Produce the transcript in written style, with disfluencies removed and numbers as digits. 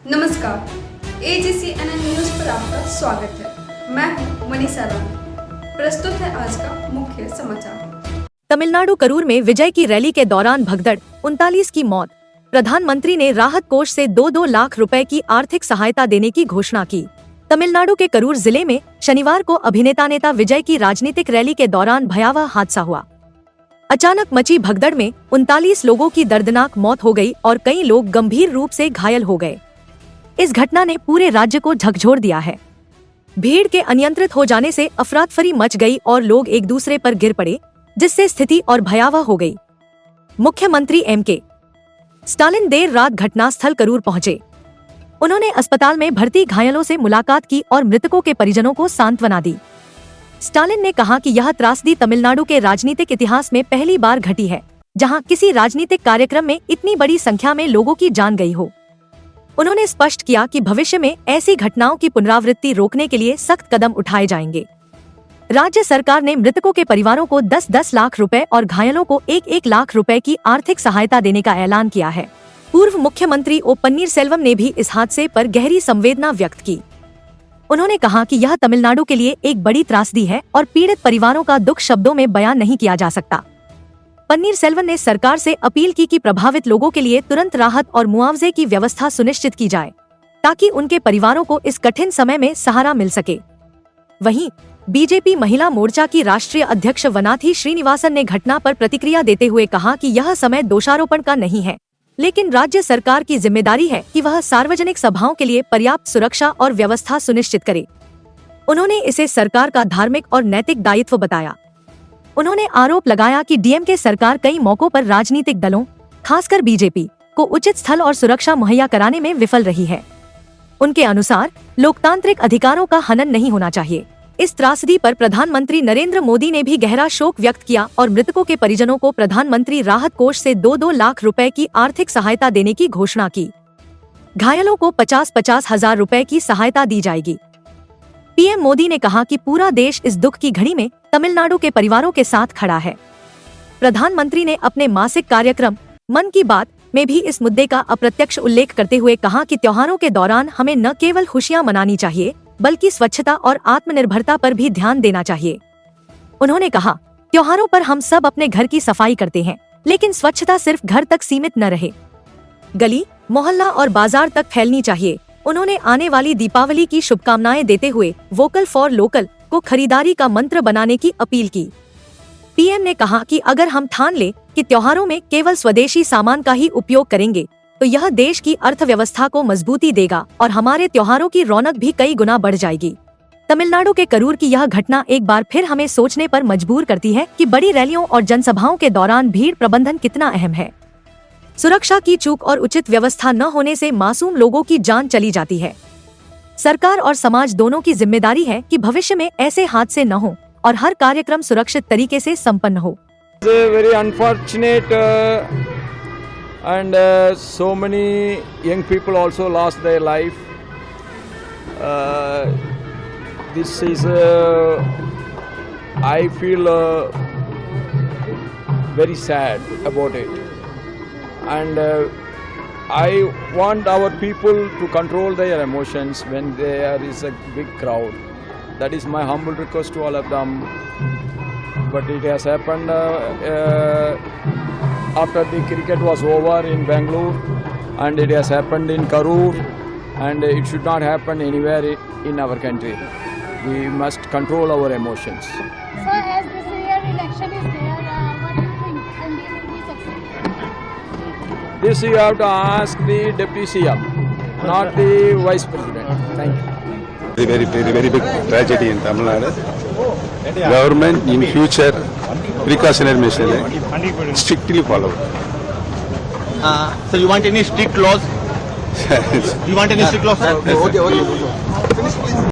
नमस्कार, AGCNN news पर आपका स्वागत है। मैं हूं मनीषा राम। प्रस्तुत है आज का मुख्य समाचार। तमिलनाडु करूर में विजय की रैली के दौरान भगदड़, 39 की मौत। प्रधानमंत्री ने राहत कोष से 2-2 लाख रुपए की आर्थिक सहायता देने की घोषणा की। तमिलनाडु के करूर जिले में शनिवार को अभिनेता नेता विजय की राजनीतिक रैली के दौरान भयावह हादसा हुआ। अचानक मची भगदड़ में 39 लोगों की दर्दनाक मौत हो गई और कई लोग गंभीर रूप से घायल हो गए। इस घटना ने पूरे राज्य को झकझोर दिया है। भीड़ के अनियंत्रित हो जाने से अफरातफरी मच गई और लोग एक दूसरे पर गिर पड़े, जिससे स्थिति और भयावह हो गई। मुख्यमंत्री M.K. स्टालिन देर रात घटनास्थल करूर पहुंचे। उन्होंने अस्पताल में भर्ती घायलों से मुलाकात की और मृतकों के परिजनों को सांत्वना दी। स्टालिन ने कहा कि यह त्रासदी तमिलनाडु के राजनीतिक इतिहास में पहली बार घटी है, जहां किसी राजनीतिक कार्यक्रम में इतनी बड़ी संख्या में लोगों की जान गई हो। उन्होंने स्पष्ट किया कि भविष्य में ऐसी घटनाओं की पुनरावृत्ति रोकने के लिए सख्त कदम उठाए जाएंगे। राज्य सरकार ने मृतकों के परिवारों को 10-10 लाख रुपए और घायलों को 1-1 लाख रुपए की आर्थिक सहायता देने का ऐलान किया है। पूर्व मुख्यमंत्री O. पन्नीरसेल्वम ने भी इस हादसे पर गहरी संवेदना व्यक्त की। उन्होंने कहा कि यह तमिलनाडु के लिए एक बड़ी त्रासदी है और पीड़ित परिवारों का दुख शब्दों में बयान नहीं किया जा सकता। पन्नीरसेल्वम ने सरकार से अपील की कि प्रभावित लोगों के लिए तुरंत राहत और मुआवजे की व्यवस्था सुनिश्चित की जाए, ताकि उनके परिवारों को इस कठिन समय में सहारा मिल सके। वहीं बीजेपी महिला मोर्चा की राष्ट्रीय अध्यक्ष वनाथी श्रीनिवासन ने घटना पर प्रतिक्रिया देते हुए कहा कि यह समय दोषारोपण का नहीं है, लेकिन राज्य सरकार की जिम्मेदारी है कि वह सार्वजनिक सभाओं के लिए पर्याप्त सुरक्षा और व्यवस्था सुनिश्चित करे। उन्होंने इसे सरकार का धार्मिक और नैतिक दायित्व बताया। उन्होंने आरोप लगाया कि DMK सरकार कई मौकों पर राजनीतिक दलों, खासकर बीजेपी, को उचित स्थल और सुरक्षा मुहैया कराने में विफल रही है। उनके अनुसार लोकतांत्रिक अधिकारों का हनन नहीं होना चाहिए। इस त्रासदी पर प्रधानमंत्री नरेंद्र मोदी ने भी गहरा शोक व्यक्त किया और मृतकों के परिजनों को प्रधानमंत्री राहत कोष से 2-2 लाख रुपए की आर्थिक सहायता देने की घोषणा की। घायलों को 50-50 हजार रुपए की सहायता दी जाएगी। PM मोदी ने कहा कि पूरा देश इस दुख की घड़ी में तमिलनाडु के परिवारों के साथ खड़ा है। प्रधानमंत्री ने अपने मासिक कार्यक्रम मन की बात में भी इस मुद्दे का अप्रत्यक्ष उल्लेख करते हुए कहा कि त्योहारों के दौरान हमें न केवल खुशियां मनानी चाहिए, बल्कि स्वच्छता और आत्मनिर्भरता पर भी ध्यान देना चाहिए। उन्होंने कहा, त्योहारों पर हम सब अपने घर की सफाई करते हैं, लेकिन स्वच्छता सिर्फ घर तक सीमित न रहे, गली, मोहल्ला और बाजार तक फैलनी चाहिए। उन्होंने आने वाली दीपावली की शुभकामनाएं देते हुए वोकल फॉर लोकल को खरीदारी का मंत्र बनाने की अपील की। PM ने कहा कि अगर हम ठान लें कि त्योहारों में केवल स्वदेशी सामान का ही उपयोग करेंगे, तो यह देश की अर्थव्यवस्था को मजबूती देगा और हमारे त्योहारों की रौनक भी कई गुना बढ़ जाएगी। तमिलनाडु के करूर की यह घटना एक बार फिर हमें सोचने पर मजबूर करती है कि बड़ी रैलियों और जनसभाओं के दौरान भीड़ प्रबंधन कितना अहम है। सुरक्षा की चूक और उचित व्यवस्था न होने से मासूम लोगों की जान चली जाती है। सरकार और समाज दोनों की जिम्मेदारी है कि भविष्य में ऐसे हादसे न हो और हर कार्यक्रम सुरक्षित तरीके से संपन्न हो। Very unfortunate and so many young people also lost their life. This is I feel very sad about it, and I want our people to control their emotions when there is a big crowd. That is my humble request to all of them. But it has happened after the cricket was over in Bangalore, and it has happened in Karur, and it should not happen anywhere in our country. We must control our emotions. So as this year election is there, what do you think? And they will be successful? This you have to ask the Deputy CM, not the Vice President. Thank you. Very big tragedy in Tamil Nadu. Government in future precautionary measures strictly follow. So you want any strict laws? You want any strict laws? Okay.